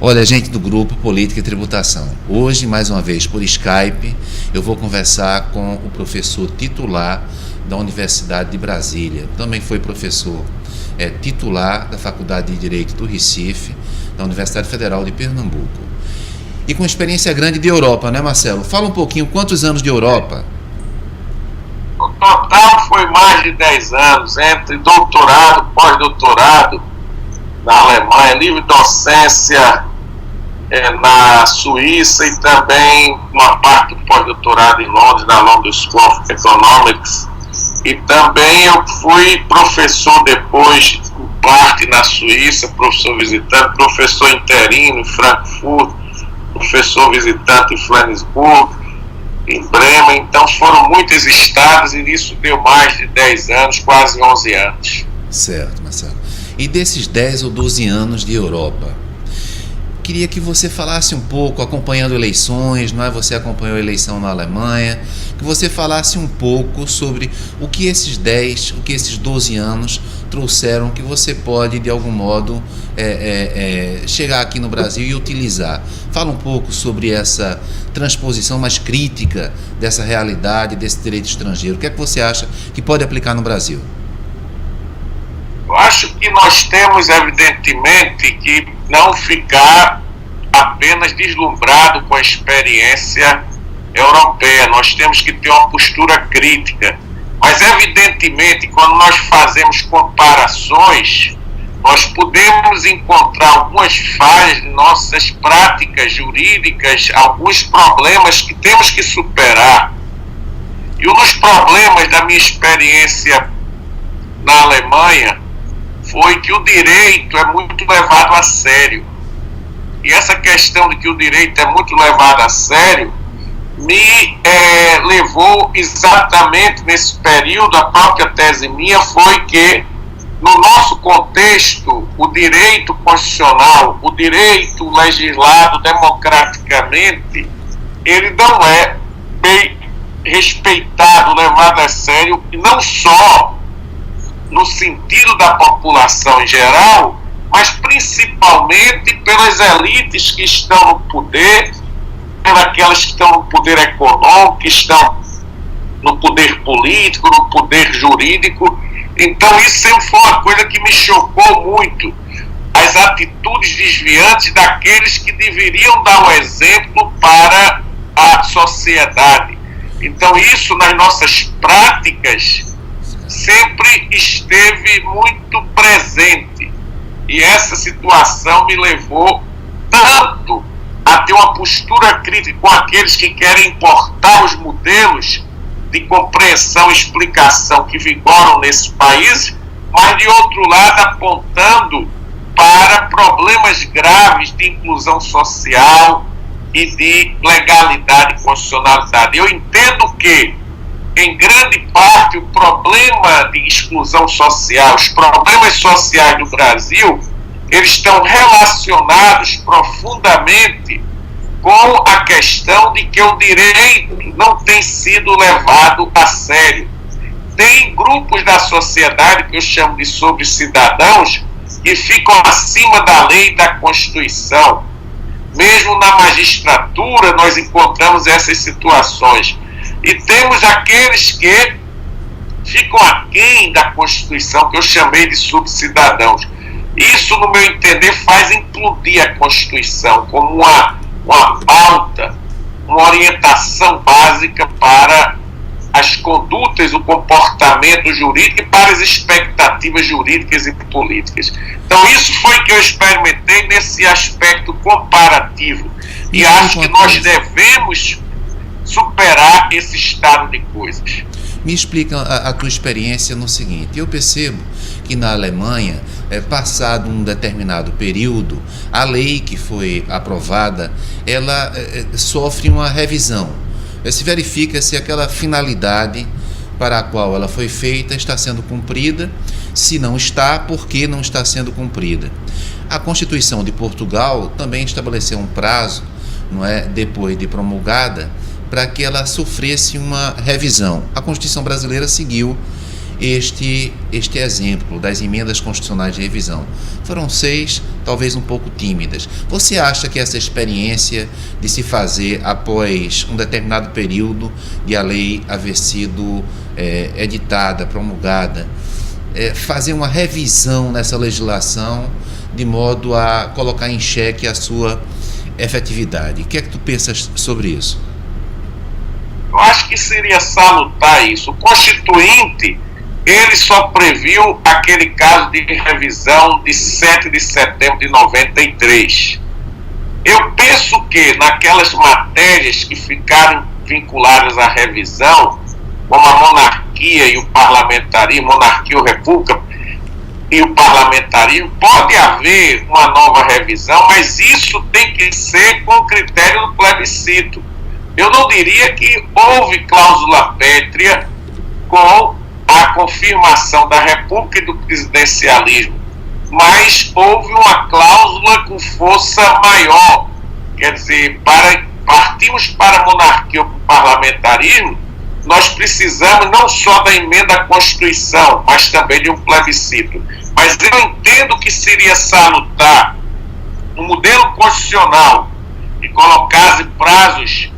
Olha, gente do grupo Política e Tributação. Hoje, mais uma vez, por Skype, eu vou conversar com o professor titular da Universidade de Brasília. Também foi professor titular da Faculdade de Direito do Recife, da Universidade Federal de Pernambuco. E com experiência grande de Europa, né, Marcelo? Fala um pouquinho, quantos anos de Europa? O total foi mais de 10 anos, entre doutorado, pós-doutorado na Alemanha, livre docência na Suíça e também uma parte do pós-doutorado em Londres, na London School of Economics. E também eu fui professor depois, em parte na Suíça, professor visitante, professor interino em Frankfurt, professor visitante em Flensburg, em Bremen. Então foram muitos estados e isso deu mais de 10 anos, quase 11 anos. Certo, Marcelo. E desses 10 ou 12 anos de Europa, queria que você falasse um pouco, acompanhando eleições, não é? Você acompanhou a eleição na Alemanha, que você falasse um pouco sobre o que esses 10, o que esses 12 anos trouxeram, que você pode, de algum modo, chegar aqui no Brasil e utilizar. Fala um pouco sobre essa transposição mais crítica dessa realidade, desse direito estrangeiro. O que é que você acha que pode aplicar no Brasil? Eu acho que nós temos, evidentemente, que não ficar apenas deslumbrado com a experiência europeia. Nós temos que ter uma postura crítica. Mas, evidentemente, quando nós fazemos comparações, nós podemos encontrar algumas falhas de nossas práticas jurídicas, alguns problemas que temos que superar. E um dos problemas da minha experiência na Alemanha foi que o direito é muito levado a sério. E essa questão de que o direito é muito levado a sério me levou exatamente nesse período, a própria tese minha foi que, no nosso contexto, o direito constitucional, o direito legislado democraticamente, ele não é bem respeitado, levado a sério, e não só no sentido da população em geral, mas principalmente pelas elites que estão no poder, pelas que estão no poder econômico, que estão no poder político, no poder jurídico. Então isso sempre foi uma coisa que me chocou muito, as atitudes desviantes daqueles que deveriam dar o exemplo para a sociedade. Então isso nas nossas práticas sempre esteve muito presente, e essa situação me levou tanto a ter uma postura crítica com aqueles que querem importar os modelos de compreensão e explicação que vigoram nesse país, mas de outro lado apontando para problemas graves de inclusão social e de legalidade e constitucionalidade. Eu entendo que, em grande parte, o problema de exclusão social, os problemas sociais do Brasil, eles estão relacionados profundamente com a questão de que o direito não tem sido levado a sério. Tem grupos da sociedade, que eu chamo de sobre-cidadãos, que ficam acima da lei e da Constituição. Mesmo na magistratura, nós encontramos essas situações. E temos aqueles que ficam aquém da Constituição, que eu chamei de subcidadãos. Isso, no meu entender, faz implodir a Constituição como uma pauta, uma orientação básica para as condutas, o comportamento jurídico e para as expectativas jurídicas e políticas. Então isso foi que eu experimentei nesse aspecto comparativo. E acho que nós devemos superar esse estado de coisas. Me explica a tua experiência no seguinte: eu percebo que na Alemanha, passado um determinado período, a lei que foi aprovada, ela sofre uma revisão. Se verifica se aquela finalidade para a qual ela foi feita está sendo cumprida, se não está, por que não está sendo cumprida. A Constituição de Portugal também estabeleceu um prazo, não é, depois de promulgada, para que ela sofresse uma revisão. A Constituição brasileira seguiu este exemplo das emendas constitucionais de revisão. Foram 6, talvez um pouco tímidas. Você acha que essa experiência de se fazer após um determinado período de a lei haver sido editada, promulgada, fazer uma revisão nessa legislação de modo a colocar em xeque a sua efetividade? O que é que tu pensas sobre isso? Eu acho que seria salutar isso. O Constituinte, ele só previu aquele caso de revisão de 7 de setembro de 93. Eu penso que naquelas matérias que ficaram vinculadas à revisão, como a monarquia e o parlamentarismo, monarquia ou república e o parlamentarismo, pode haver uma nova revisão, mas isso tem que ser com o critério do plebiscito. Eu não diria que houve cláusula pétrea com a confirmação da república e do presidencialismo, mas houve uma cláusula com força maior. Quer dizer, partimos para a monarquia ou para o parlamentarismo, nós precisamos não só da emenda à Constituição, mas também de um plebiscito. Mas eu entendo que seria salutar um modelo constitucional que colocasse prazos,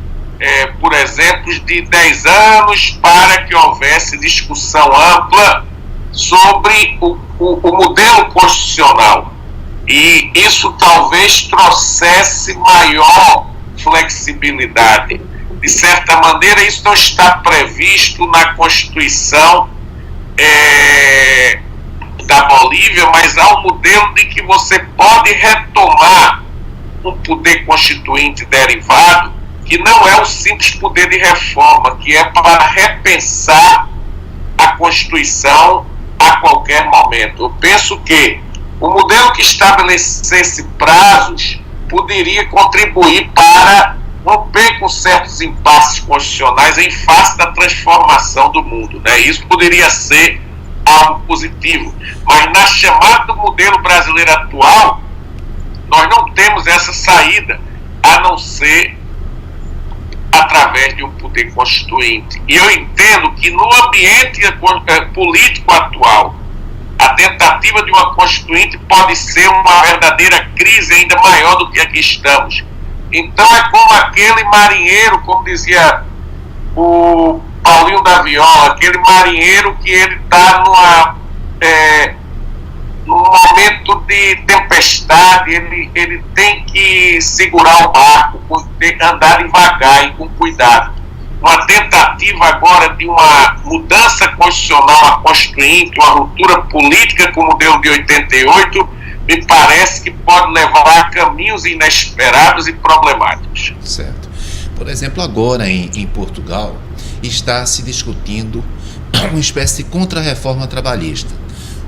por exemplo, de 10 anos para que houvesse discussão ampla sobre o modelo constitucional. E isso talvez trouxesse maior flexibilidade. De certa maneira, isso não está previsto na Constituição da Bolívia, mas há um modelo de que você pode retomar um poder constituinte derivado, que não é um simples poder de reforma, que é para repensar a Constituição a qualquer momento. Eu penso que o modelo que estabelecesse prazos poderia contribuir para romper com certos impasses constitucionais em face da transformação do mundo, né? Isso poderia ser algo positivo, mas na chamada do modelo brasileiro atual, nós não temos essa saída, a não ser através de um poder constituinte. E eu entendo que no ambiente político atual, a tentativa de uma constituinte pode ser uma verdadeira crise ainda maior do que a que estamos. Então é como aquele marinheiro, como dizia o Paulinho da Viola, aquele marinheiro que ele está num momento de tempestade, ele tem que segurar o barco, andar devagar e com cuidado. Uma tentativa agora de uma mudança constitucional a constituinte, uma ruptura política como deu de 88, me parece que pode levar a caminhos inesperados e problemáticos. Certo. Por exemplo, agora em Portugal está se discutindo uma espécie de contra-reforma trabalhista.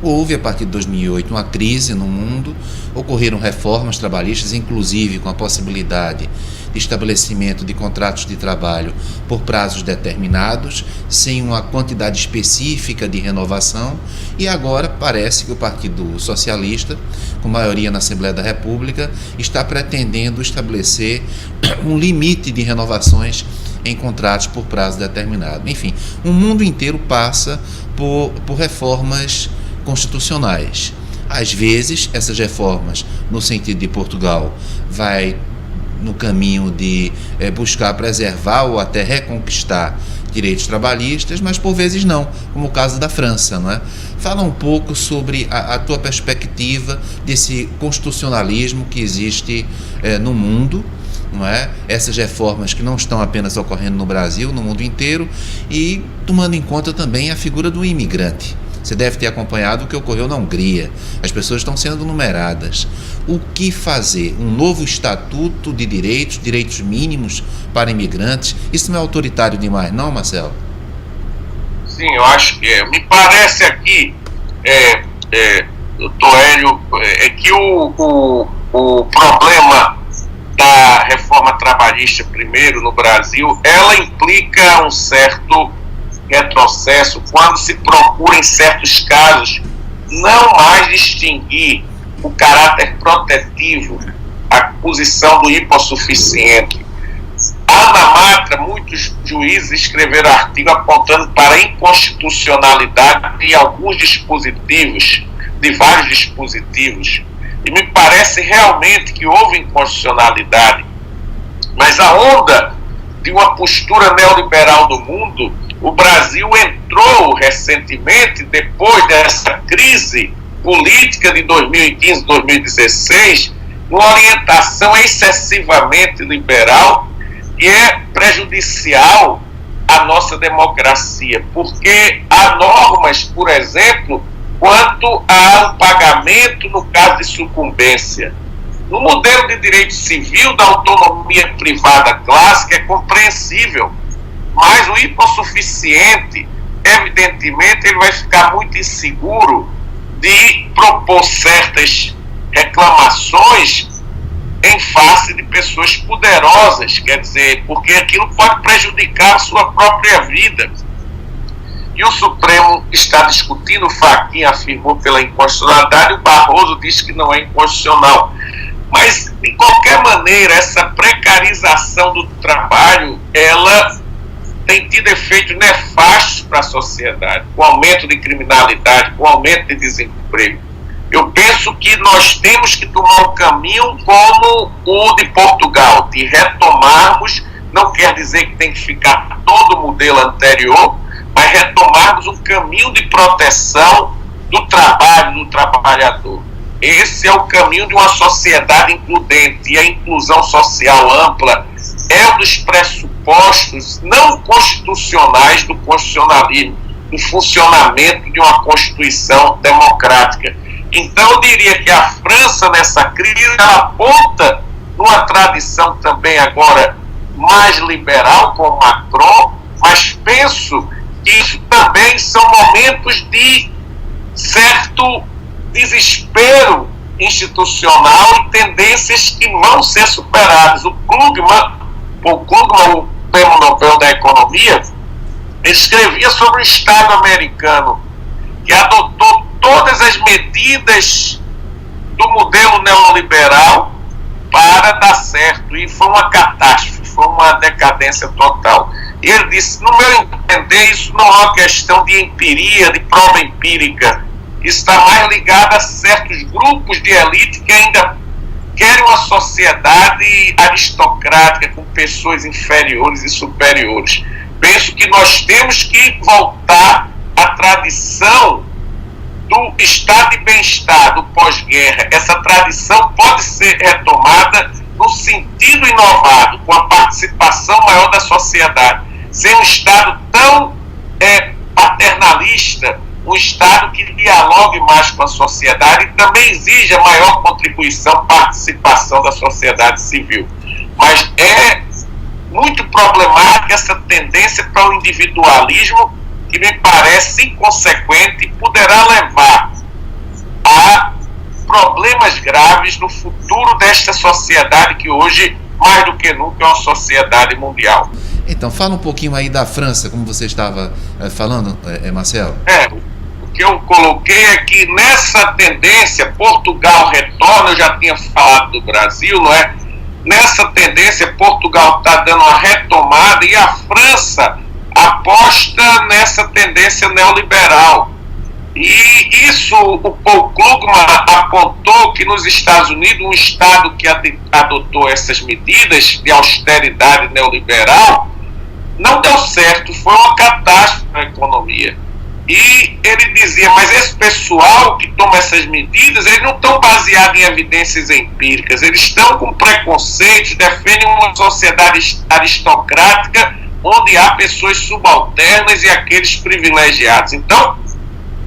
Houve, a partir de 2008, uma crise no mundo, ocorreram reformas trabalhistas, inclusive com a possibilidade de estabelecimento de contratos de trabalho por prazos determinados, sem uma quantidade específica de renovação, e agora parece que o Partido Socialista, com maioria na Assembleia da República, está pretendendo estabelecer um limite de renovações em contratos por prazo determinado. Enfim, o mundo inteiro passa por reformas constitucionais. Às vezes, essas reformas, no sentido de Portugal, vai no caminho de buscar preservar ou até reconquistar direitos trabalhistas, mas por vezes não, como o caso da França, não é? Fala um pouco sobre a tua perspectiva desse constitucionalismo que existe no mundo, não é? Essas reformas que não estão apenas ocorrendo no Brasil, no mundo inteiro, e tomando em conta também a figura do imigrante. Você deve ter acompanhado o que ocorreu na Hungria. As pessoas estão sendo numeradas. O que fazer? Um novo estatuto de direitos mínimos para imigrantes? Isso não é autoritário demais, não, Marcelo? Sim, eu acho que é. Me parece aqui, doutor Hélio, que o problema da reforma trabalhista, primeiro, no Brasil, ela implica um certo retrocesso quando se procura, em certos casos, não mais distinguir o caráter protetivo, a posição do hipossuficiente. Há na psiquiatra, muitos juízes escreveram artigo apontando para a inconstitucionalidade de alguns dispositivos, de vários dispositivos. E me parece realmente que houve inconstitucionalidade. Mas a onda de uma postura neoliberal no mundo, o Brasil entrou recentemente, depois dessa crise política de 2015, 2016, uma orientação excessivamente liberal que é prejudicial à nossa democracia, porque há normas, por exemplo, quanto ao pagamento no caso de sucumbência. No modelo de direito civil da autonomia privada clássica é compreensível, mas o hipossuficiente, evidentemente, ele vai ficar muito inseguro de propor certas reclamações em face de pessoas poderosas, quer dizer, porque aquilo pode prejudicar a sua própria vida. E o Supremo está discutindo, o Fachin afirmou pela inconstitucionalidade, o Barroso disse que não é inconstitucional. Mas, de qualquer maneira, essa precarização do trabalho, ela tem tido efeitos nefastos para a sociedade, com aumento de criminalidade, com aumento de desemprego. Eu penso que nós temos que tomar um caminho como o de Portugal, de retomarmos, não quer dizer que tem que ficar todo o modelo anterior, mas retomarmos um caminho de proteção do trabalho, do trabalhador. Esse é o caminho de uma sociedade includente, e a inclusão social ampla é um dos pressupostos não constitucionais do constitucionalismo, do funcionamento de uma Constituição democrática. Então eu diria que a França nessa crise ela aponta numa tradição também agora mais liberal com Macron, mas penso que isso também são momentos de certo desespero institucional e tendências que vão ser superadas. O Krugman, o Prêmio Nobel da Economia, escrevia sobre o Estado americano, que adotou todas as medidas do modelo neoliberal para dar certo, e foi uma catástrofe, foi uma decadência total. E ele disse, no meu entender, isso não é uma questão de empiria, de prova empírica, isso está mais ligado a certos grupos de elite que ainda querem uma sociedade aristocrática com pessoas inferiores e superiores. Penso que nós temos que voltar à tradição do estado de bem-estar, do pós-guerra. Essa tradição pode ser retomada no sentido inovado, com a participação maior da sociedade, sem um estado tão paternalista, um estado que dialogue mais com a sociedade e também exija maior contribuição, participação da sociedade civil. Mas é muito problemática essa tendência para o individualismo, que me parece inconsequente e poderá levar a problemas graves no futuro desta sociedade que hoje, mais do que nunca, é uma sociedade mundial. Então, fala um pouquinho aí da França, como você estava falando, Marcelo. O que eu coloquei é que nessa tendência, Portugal retorna, eu já tinha falado do Brasil, não é? Nessa tendência, Portugal está dando uma retomada e a França aposta nessa tendência neoliberal. E isso, o Paul Krugman apontou que nos Estados Unidos, um estado que adotou essas medidas de austeridade neoliberal, não deu certo, foi uma catástrofe na economia. E ele dizia, mas esse pessoal que toma essas medidas, eles não estão baseados em evidências empíricas, eles estão com preconceitos, defendem uma sociedade aristocrática onde há pessoas subalternas e aqueles privilegiados. Então,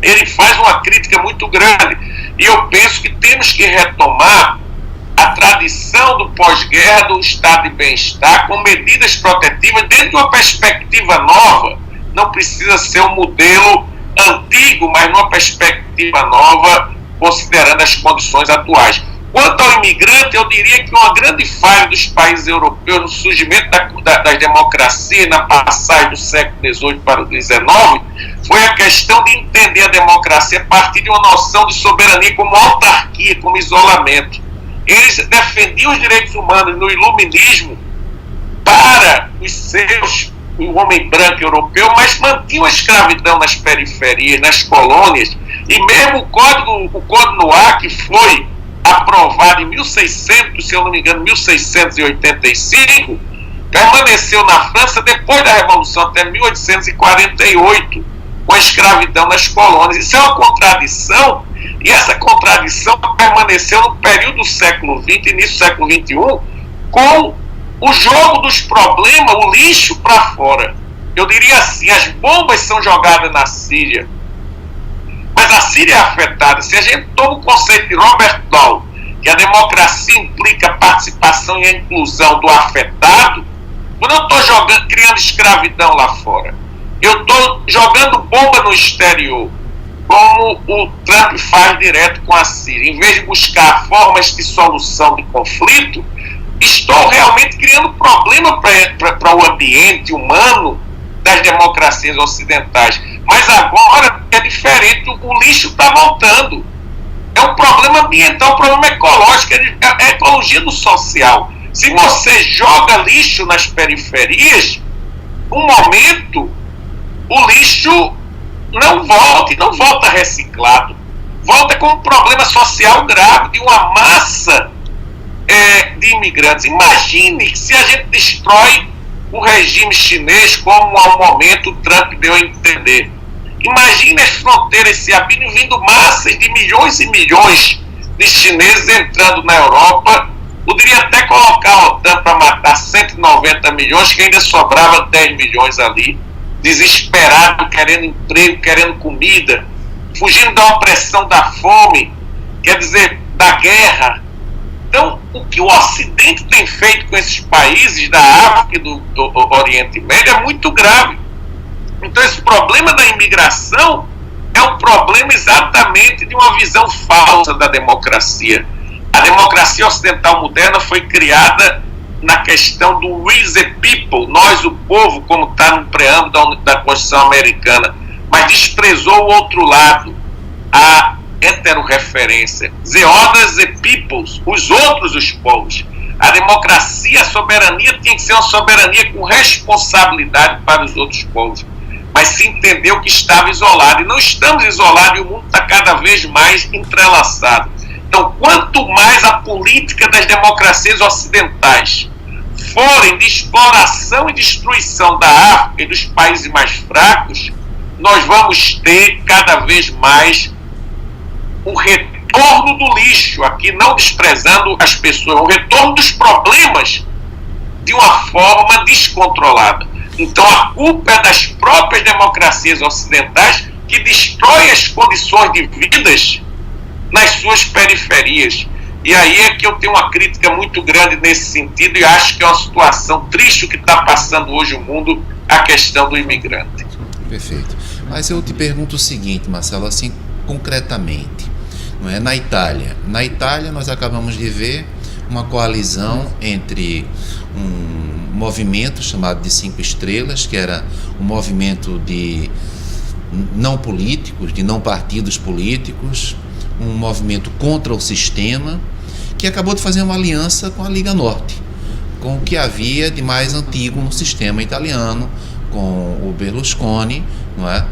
ele faz uma crítica muito grande. E eu penso que temos que retomar a tradição do pós-guerra, do estado de bem-estar, com medidas protetivas dentro de uma perspectiva nova. Não precisa ser um modelo antigo, mas numa perspectiva nova, considerando as condições atuais. Quanto ao imigrante, eu diria que uma grande falha dos países europeus no surgimento das democracias, na passagem do século XVIII para o XIX, foi a questão de entender a democracia a partir de uma noção de soberania como autarquia, como isolamento. Eles defendiam os direitos humanos no iluminismo para os seus, o homem branco europeu, mas mantinham a escravidão nas periferias, nas colônias, e mesmo o Código Noir, que foi aprovado em 1600, se eu não me engano, 1685, permaneceu na França depois da Revolução até 1848, com a escravidão nas colônias. Isso é uma contradição, e essa contradição permaneceu no período do século XX, início do século XXI, com o jogo dos problemas, o lixo para fora. Eu diria assim, as bombas são jogadas na Síria, mas a Síria é afetada. Se a gente toma o conceito de Robert Dahl, que a democracia implica a participação e a inclusão do afetado, eu não estou criando escravidão lá fora. Eu estou jogando bomba no exterior, como o Trump faz direto com a Síria. Em vez de buscar formas de solução de conflito, estou realmente criando problema para o ambiente humano das democracias ocidentais. Mas agora é diferente, o lixo está voltando. É um problema ambiental, um problema ecológico, é a ecologia do social. Se você joga lixo nas periferias, um momento o lixo não volta reciclado, volta com um problema social grave de uma massa de imigrantes. Imagine se a gente destrói o regime chinês, como ao momento o Trump deu a entender. Imagine as fronteiras se abrindo, vindo massas de milhões e milhões de chineses entrando na Europa. Poderia até colocar a OTAN para matar 190 milhões, que ainda sobrava 10 milhões ali, desesperado, querendo emprego, querendo comida, fugindo da opressão, da fome, quer dizer, da guerra. Então, o que o Ocidente tem feito com esses países da África e do Oriente Médio é muito grave. Então, esse problema da imigração é um problema exatamente de uma visão falsa da democracia. A democracia ocidental moderna foi criada na questão do we the people, nós o povo, como está no preâmbulo da Constituição americana, mas desprezou o outro lado, a heterorreferência. The others, the peoples, os outros, os povos. A democracia, a soberania tinha que ser uma soberania com responsabilidade para os outros povos. Mas se entendeu que estava isolado, e não estamos isolados, e o mundo está cada vez mais entrelaçado. Então, quanto mais a política das democracias ocidentais forem de exploração e destruição da África e dos países mais fracos, nós vamos ter cada vez mais o retorno do lixo, aqui não desprezando as pessoas, o retorno dos problemas de uma forma descontrolada. Então a culpa é das próprias democracias ocidentais, que destroem as condições de vidas nas suas periferias. E aí é que eu tenho uma crítica muito grande nesse sentido, e acho que é uma situação triste o que está passando hoje o mundo, a questão do imigrante. Perfeito. Mas eu te pergunto o seguinte, Marcelo, assim concretamente, não é? Na Itália nós acabamos de ver uma coalizão entre um movimento chamado de 5 Estrelas, que era um movimento de não políticos, de não partidos políticos, um movimento contra o sistema, que acabou de fazer uma aliança com a Liga Norte, com o que havia de mais antigo no sistema italiano, com o Berlusconi, não é?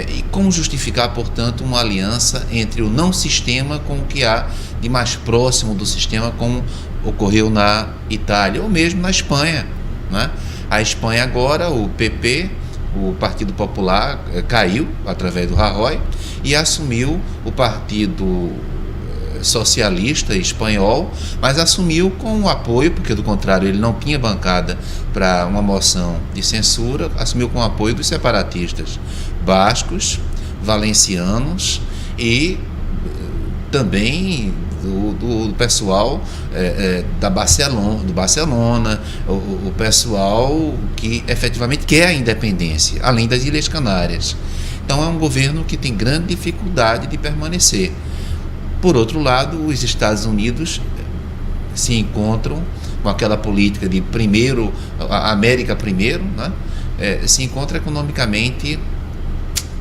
E como justificar, portanto, uma aliança entre o não sistema com o que há de mais próximo do sistema, como ocorreu na Itália, ou mesmo na Espanha, não é? A Espanha agora, o PP, o Partido Popular, caiu através do Rajoy e assumiu o Partido Socialista espanhol, mas assumiu com o apoio, porque do contrário ele não tinha bancada para uma moção de censura, assumiu com o apoio dos separatistas bascos, valencianos e também do pessoal do Barcelona, o pessoal que efetivamente quer a independência, além das Ilhas Canárias. Então é um governo que tem grande dificuldade de permanecer. Por outro lado, os Estados Unidos se encontram com aquela política de primeiro, a América primeiro, né? Se encontra economicamente,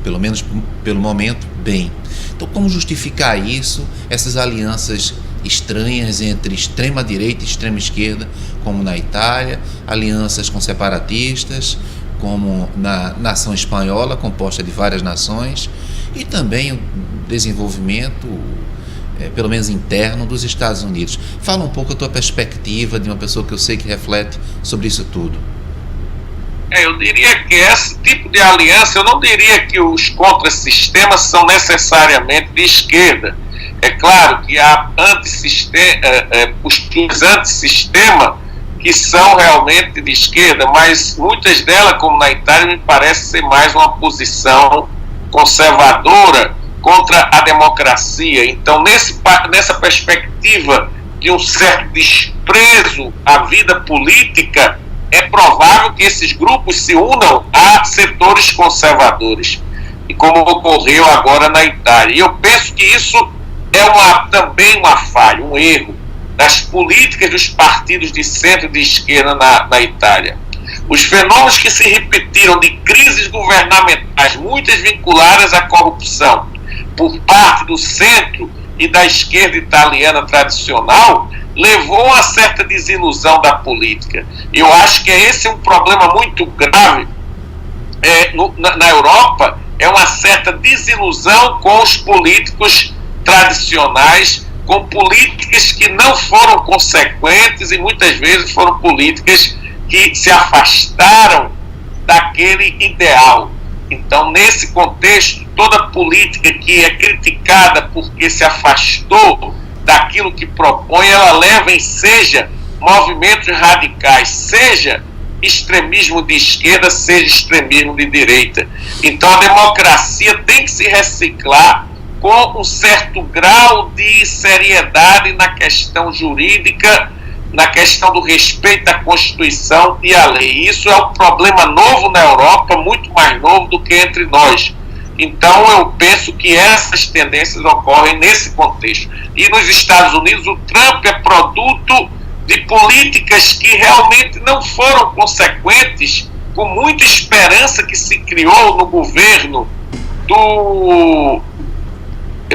pelo menos pelo momento, bem. Então, como justificar isso, essas alianças estranhas entre extrema-direita e extrema-esquerda, como na Itália, alianças com separatistas, como na nação espanhola, composta de várias nações, e também o desenvolvimento, pelo menos interno, dos Estados Unidos. Fala um pouco a tua perspectiva de uma pessoa que eu sei que reflete sobre isso tudo. Eu diria que esse tipo de aliança, eu não diria que os contra-sistemas são necessariamente de esquerda. É claro que há posturas antissistema que são realmente de esquerda, mas muitas delas, como na Itália, me parece ser mais uma posição conservadora contra a democracia. Então, nessa perspectiva de um certo desprezo à vida política, é provável que esses grupos se unam a setores conservadores, e como ocorreu agora na Itália. E eu penso que isso é também uma falha, um erro das políticas dos partidos de centro e de esquerda na Itália. Os fenômenos que se repetiram de crises governamentais, muitas vinculadas à corrupção, por parte do centro e da esquerda italiana tradicional, levou a certa desilusão da política. Eu acho que esse é um problema muito grave na Europa, é uma certa desilusão com os políticos tradicionais, com políticas que não foram consequentes e muitas vezes foram políticas que se afastaram daquele ideal. Então, nesse contexto, toda política que é criticada porque se afastou daquilo que propõe, ela leva em seja movimentos radicais, seja extremismo de esquerda, seja extremismo de direita. Então, a democracia tem que se reciclar com um certo grau de seriedade na questão jurídica, na questão do respeito à Constituição e à lei. Isso é um problema novo na Europa, muito mais novo do que entre nós. Então, eu penso que essas tendências ocorrem nesse contexto. E nos Estados Unidos, o Trump é produto de políticas que realmente não foram consequentes, com muita esperança que se criou no governo do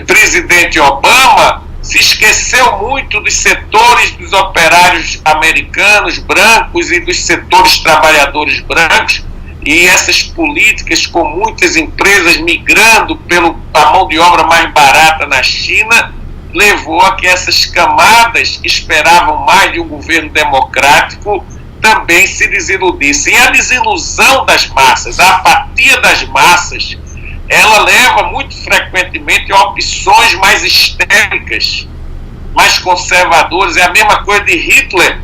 presidente Obama. Se esqueceu muito dos setores dos operários americanos brancos e dos setores trabalhadores brancos, e essas políticas com muitas empresas migrando pela mão de obra mais barata na China, levou a que essas camadas que esperavam mais de um governo democrático também se desiludissem. E a desilusão das massas, a apatia das massas, ela leva muito frequentemente a opções mais histéricas, mais conservadoras. É a mesma coisa de Hitler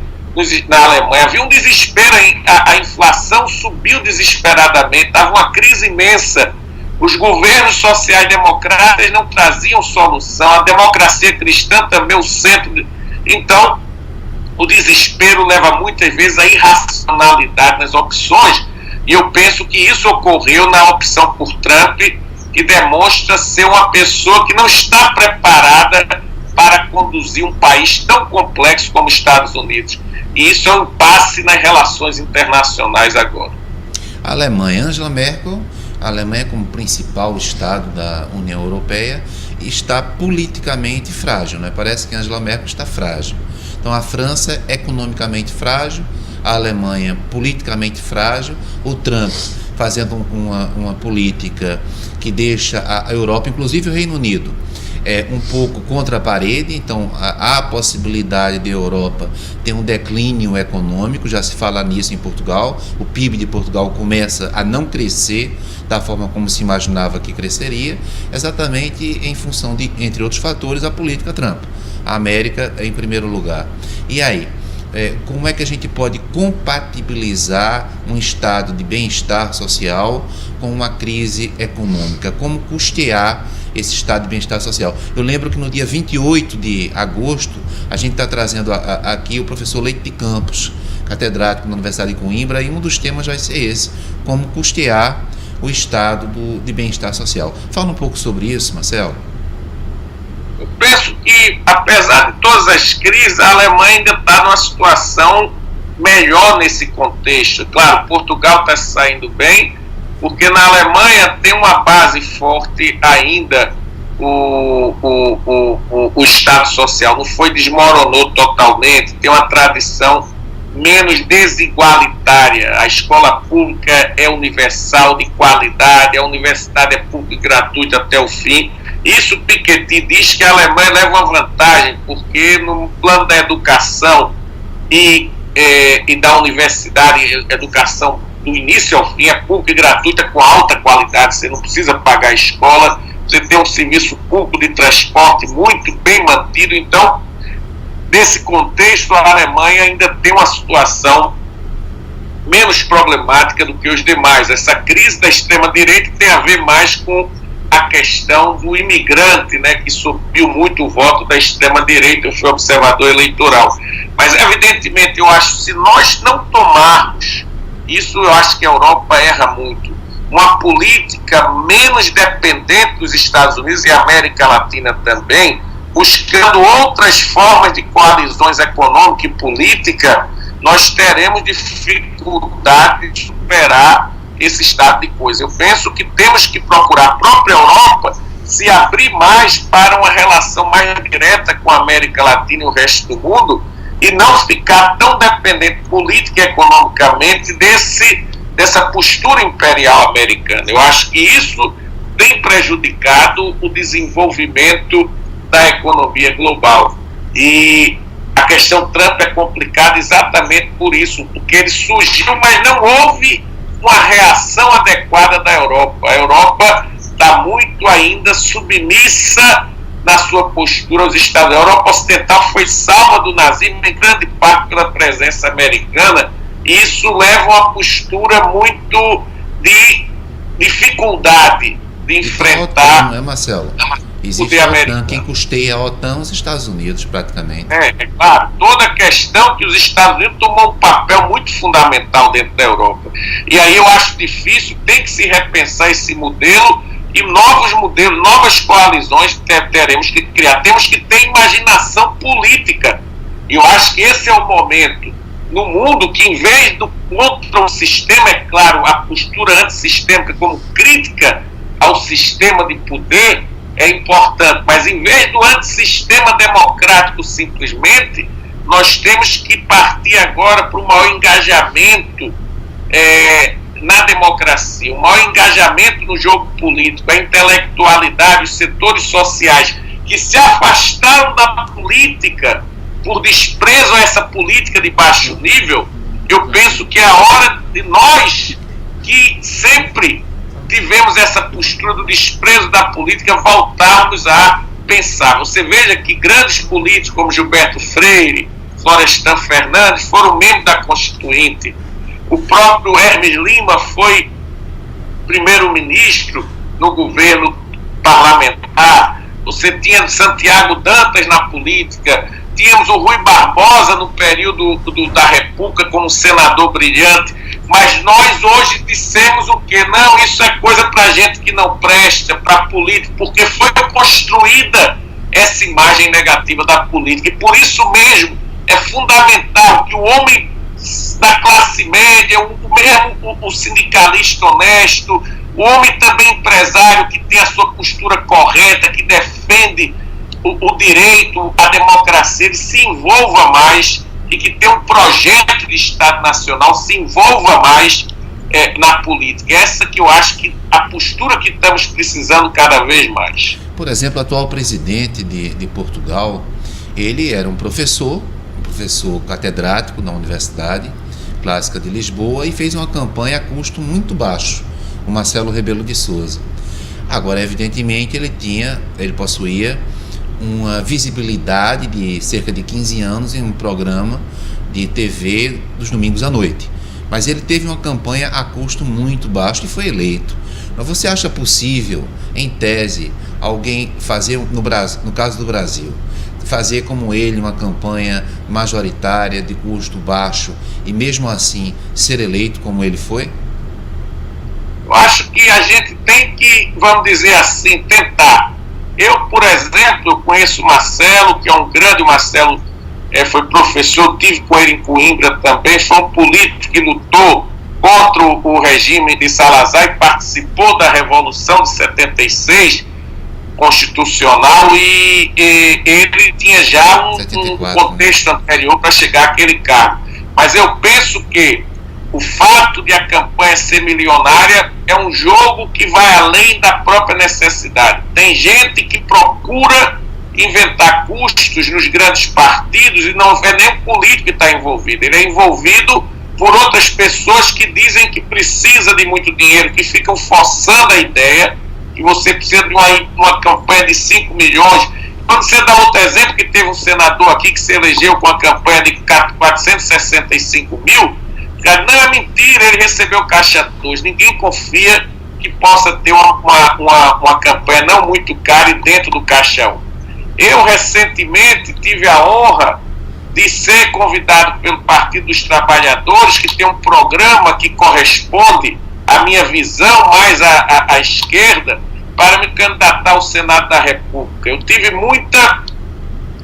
na Alemanha. Havia um desespero, a inflação subiu desesperadamente, estava uma crise imensa. Os governos sociais-democratas não traziam solução, a democracia cristã também, o centro. Então, o desespero leva muitas vezes a irracionalidade nas opções, e eu penso que isso ocorreu na opção por Trump, que demonstra ser uma pessoa que não está preparada para conduzir um país tão complexo como os Estados Unidos. E isso é um impasse nas relações internacionais agora. A Alemanha, Angela Merkel, a Alemanha como principal estado da União Europeia, está politicamente frágil, né? Parece que a Angela Merkel está frágil. Então a França é economicamente frágil, a Alemanha politicamente frágil, o Trump fazendo uma política que deixa a Europa, inclusive o Reino Unido, um pouco contra a parede. Então há a possibilidade de Europa ter um declínio econômico, já se fala nisso em Portugal. O PIB de Portugal começa a não crescer da forma como se imaginava que cresceria, exatamente em função de, entre outros fatores, a política Trump. A América em primeiro lugar. E aí, como é que a gente pode compatibilizar um estado de bem-estar social com uma crise econômica? Como custear esse estado de bem-estar social? Eu lembro que no dia 28 de agosto, a gente está trazendo aqui o professor Leite de Campos, catedrático na Universidade de Coimbra, e um dos temas vai ser esse: como custear o estado de bem-estar social. Fala um pouco sobre isso, Marcelo. Eu penso que, apesar de todas as crises, a Alemanha ainda está numa situação melhor nesse contexto. Claro, Portugal está saindo bem, porque na Alemanha tem uma base forte ainda o Estado Social, não foi, desmoronou totalmente, tem uma tradição menos desigualitária. A escola pública é universal, de qualidade, a universidade é pública e gratuita até o fim. Isso Piketty diz que a Alemanha leva uma vantagem, porque no plano da educação e da universidade, educação do início ao fim é pública e gratuita com alta qualidade, você não precisa pagar a escola, você tem um serviço público de transporte muito bem mantido. Então, nesse contexto, a Alemanha ainda tem uma situação menos problemática do que os demais. Essa crise da extrema-direita tem a ver mais com a questão do imigrante, né, que subiu muito o voto da extrema-direita. Eu fui observador eleitoral. Mas, evidentemente, eu acho que se nós não tomarmos, isso eu acho que a Europa erra muito, uma política menos dependente dos Estados Unidos e a América Latina também, buscando outras formas de coalizões econômica e política, nós teremos dificuldade de superar esse estado de coisa. Eu penso que temos que procurar a própria Europa se abrir mais para uma relação mais direta com a América Latina e o resto do mundo, e não ficar tão dependente política e economicamente dessa postura imperial americana. Eu acho que isso tem prejudicado o desenvolvimento da economia global. E a questão Trump é complicada exatamente por isso, porque ele surgiu, mas não houve uma reação adequada da Europa. A Europa está muito ainda submissa na sua postura aos Estados Unidos. A Europa Ocidental foi salva do nazismo em grande parte pela presença americana, e isso leva a uma postura muito de dificuldade de enfrentar. Não é, Marcelo? Existe a OTAN, quem custeia a OTAN os Estados Unidos, praticamente. É claro, toda a questão que os Estados Unidos tomam um papel muito fundamental dentro da Europa. E aí eu acho difícil, tem que se repensar esse modelo, e novos modelos, novas coalizões teremos que criar. Temos que ter imaginação política. E eu acho que esse é o momento no mundo que, em vez do contra o sistema, é claro, a postura antissistêmica como crítica ao sistema de poder é importante, mas em vez do antissistema democrático simplesmente, nós temos que partir agora para o maior engajamento na democracia, o maior engajamento no jogo político, a intelectualidade, os setores sociais que se afastaram da política por desprezo a essa política de baixo nível. Eu penso que é a hora de nós, que sempre tivemos essa postura do desprezo da política, voltarmos a pensar. Você veja que grandes políticos como Gilberto Freire, Florestan Fernandes foram membros da Constituinte. O próprio Hermes Lima foi primeiro-ministro no governo parlamentar. Você tinha Santiago Dantas na política, tínhamos o Rui Barbosa no período da República como senador brilhante, mas nós hoje dissemos o quê? Não, isso é coisa para gente que não presta, para política, porque foi construída essa imagem negativa da política, e por isso mesmo é fundamental que o homem da classe média, o sindicalista honesto, o homem também empresário que tem a sua postura correta, que defende o direito, a democracia, ele se envolva mais, e que tem um projeto de Estado Nacional, se envolva mais na política. Essa que eu acho que a postura que estamos precisando cada vez mais. Por exemplo, o atual presidente de Portugal, ele era um professor catedrático na Universidade Clássica de Lisboa, e fez uma campanha a custo muito baixo, o Marcelo Rebelo de Sousa. Agora, evidentemente, ele possuía uma visibilidade de cerca de 15 anos em um programa de TV dos domingos à noite. Mas ele teve uma campanha a custo muito baixo e foi eleito. Mas você acha possível, em tese, alguém fazer, no caso do Brasil, fazer como ele uma campanha majoritária de custo baixo e mesmo assim ser eleito como ele foi? Eu acho que a gente tem que, vamos dizer assim, tentar. Eu, por exemplo, eu conheço o Marcelo, que é um grande Marcelo, foi professor, tive com ele em Coimbra também, foi um político que lutou contra o regime de Salazar e participou da Revolução de 76, constitucional e ele tinha já um 74, contexto anterior para chegar àquele cargo. Mas eu penso que o fato de a campanha ser milionária é um jogo que vai além da própria necessidade. Tem gente que procura inventar custos nos grandes partidos e não é nem o político que está envolvido, ele é envolvido por outras pessoas que dizem que precisa de muito dinheiro, que ficam forçando a ideia que você precisa de uma campanha de 5 milhões. Quando você dá outro exemplo, que teve um senador aqui que se elegeu com a campanha de 465 mil, não é mentira, ele recebeu caixa 2. Ninguém confia que possa ter uma campanha não muito cara e dentro do caixa 1. Eu recentemente tive a honra de ser convidado pelo Partido dos Trabalhadores, que tem um programa que corresponde à minha visão mais à esquerda, para me candidatar ao Senado da República. Eu tive muita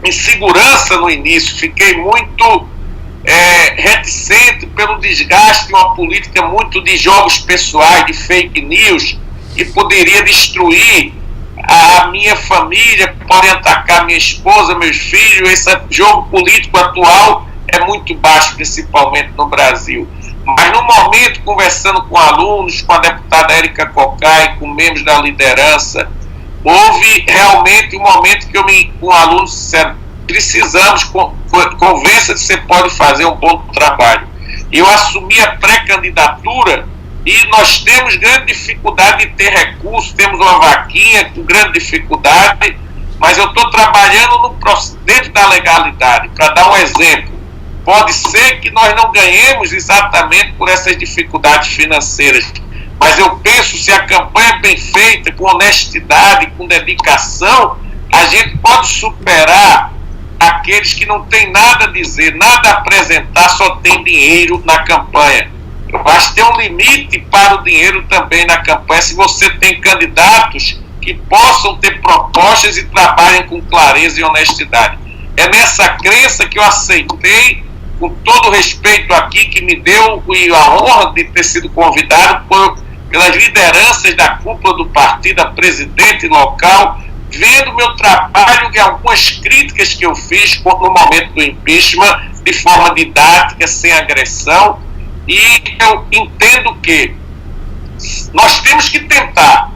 insegurança no início, fiquei muito reticente pelo desgaste de uma política muito de jogos pessoais, de fake news, que poderia destruir a minha família, podem atacar minha esposa, meus filhos. Esse jogo político atual é muito baixo, principalmente no Brasil. Mas no momento, conversando com alunos, com a deputada Érica Cocai, com membros da liderança, houve realmente um momento que com alunos disseram: precisamos, convença que você pode fazer um bom trabalho. Eu assumi a pré-candidatura e nós temos grande dificuldade de ter recursos, temos uma vaquinha com grande dificuldade, mas eu estou trabalhando dentro da legalidade. Para dar um exemplo, pode ser que nós não ganhemos exatamente por essas dificuldades financeiras, mas eu penso, se a campanha é bem feita, com honestidade, com dedicação, a gente pode superar aqueles que não têm nada a dizer, nada a apresentar, só tem dinheiro na campanha. Eu acho que tem um limite para o dinheiro também na campanha, se você tem candidatos que possam ter propostas e trabalhem com clareza e honestidade. É nessa crença que eu aceitei, com todo o respeito aqui que me deu e a honra de ter sido convidado pelas lideranças da cúpula do partido, a presidente local, vendo meu trabalho e algumas críticas que eu fiz no momento do impeachment, de forma didática, sem agressão. E eu entendo que nós temos que tentar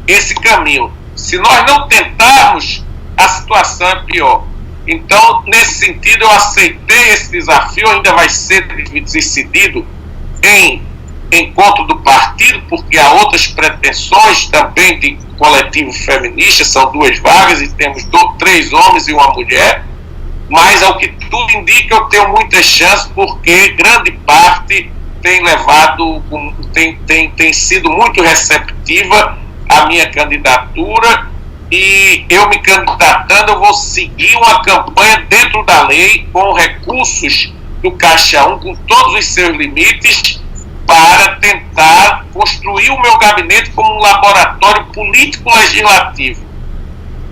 esse caminho. Se nós não tentarmos, a situação é pior. Então, nesse sentido, eu aceitei esse desafio. Ainda vai ser decidido em encontro do partido, porque há outras pretensões também de coletivo feminista. São 2 vagas e temos 3 homens e uma mulher. Mas, ao que tudo indica, eu tenho muitas chances, porque grande parte tem sido muito receptiva à minha candidatura, e eu me candidatando, eu vou seguir uma campanha dentro da lei, com recursos do Caixa 1, com todos os seus limites, para tentar construir o meu gabinete como um laboratório político-legislativo.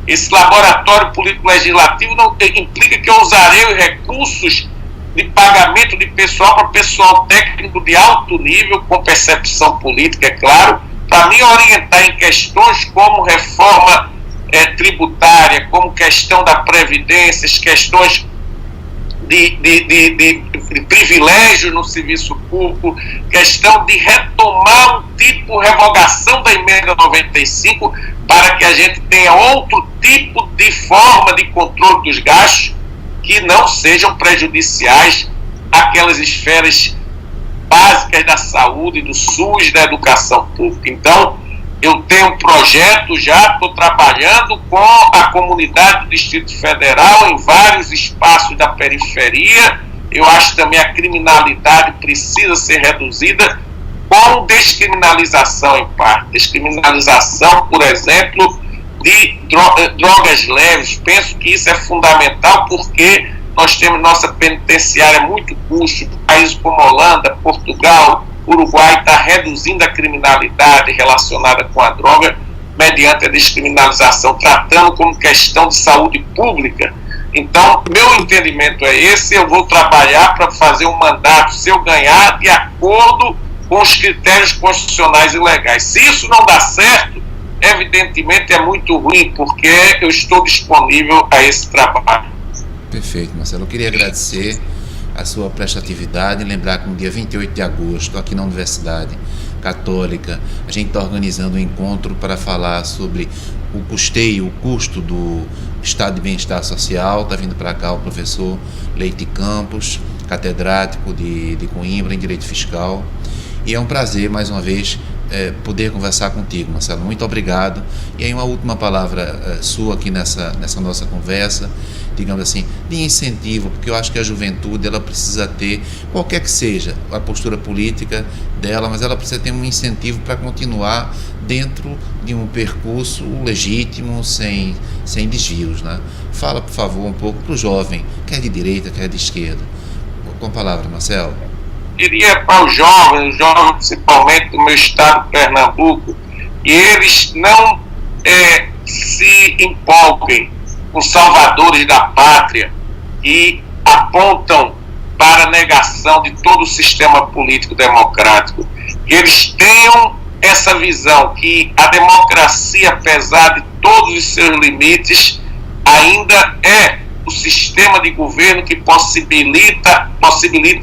Esse laboratório político-legislativo não implica que eu usarei os recursos de pagamento de pessoal para pessoal técnico de alto nível, com percepção política, é claro, para me orientar em questões como reforma tributária, como questão da previdência, questões de privilégio no serviço público, questão de retomar um tipo, revogação da emenda 95, para que a gente tenha outro tipo de forma de controle dos gastos que não sejam prejudiciais àquelas esferas básicas da saúde, do SUS, da educação pública. Então, eu tenho um projeto já, estou trabalhando com a comunidade do Distrito Federal em vários espaços da periferia. Eu acho também a criminalidade precisa ser reduzida com descriminalização em parte. Descriminalização, por exemplo, de drogas leves. Penso que isso é fundamental, porque nós temos nossa penitenciária muito custo. Países como Holanda, Portugal, Uruguai está reduzindo a criminalidade relacionada com a droga mediante a descriminalização, tratando como questão de saúde pública. Então, meu entendimento é esse. Eu vou trabalhar para fazer um mandato, se eu ganhar, de acordo com os critérios constitucionais e legais. Se isso não dá certo, evidentemente é muito ruim, porque eu estou disponível a esse trabalho. Perfeito, Marcelo. Eu queria agradecer a sua prestatividade e lembrar que no dia 28 de agosto, aqui na Universidade Católica, a gente está organizando um encontro para falar sobre o custeio, o custo do Estado de Bem-Estar Social. Está vindo para cá o professor Leite Campos, catedrático de Coimbra em Direito Fiscal. E é um prazer, mais uma vez, poder conversar contigo, Marcelo. Muito obrigado. E aí uma última palavra sua aqui nessa nossa conversa, digamos assim, de incentivo, porque eu acho que a juventude ela precisa ter, qualquer que seja a postura política dela, mas ela precisa ter um incentivo para continuar dentro de um percurso legítimo, sem desvios, né? Fala, por favor, um pouco para o jovem, quer de direita, quer de esquerda. Com a palavra, Marcelo. Diria para os jovens principalmente do meu estado, Pernambuco, que eles não se empolguem com salvadores da pátria e apontam para a negação de todo o sistema político democrático. Que eles tenham essa visão que a democracia, apesar de todos os seus limites, ainda é o sistema de governo que possibilita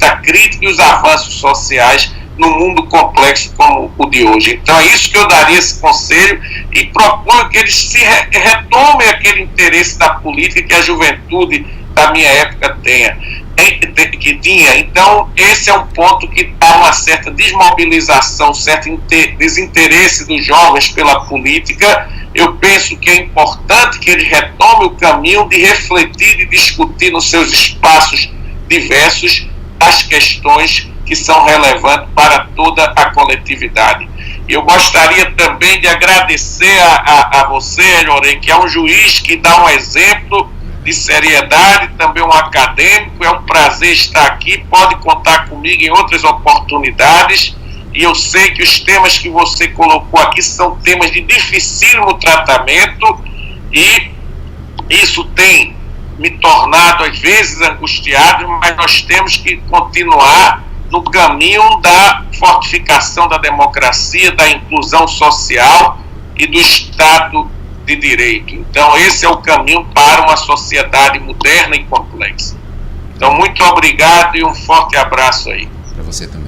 a crítica e os avanços sociais num mundo complexo como o de hoje. Então é isso que eu daria esse conselho e proponho que eles retomem aquele interesse da política que a juventude da minha época tinha. Então esse é um ponto que dá uma certa desmobilização, um certo desinteresse dos jovens pela política. Eu penso que é importante que eles retomem o caminho de refletir e discutir nos seus espaços diversos as questões que são relevantes para toda a coletividade. Eu gostaria também de agradecer a você, Elhorém, que é um juiz que dá um exemplo de seriedade, também um acadêmico. É um prazer estar aqui, pode contar comigo em outras oportunidades. E eu sei que os temas que você colocou aqui são temas de dificílimo tratamento e isso tem me tornado às vezes angustiado, mas nós temos que continuar no caminho da fortificação da democracia, da inclusão social e do Estado de Direito. Então esse é o caminho para uma sociedade moderna e complexa. Então muito obrigado e um forte abraço aí. Para você também.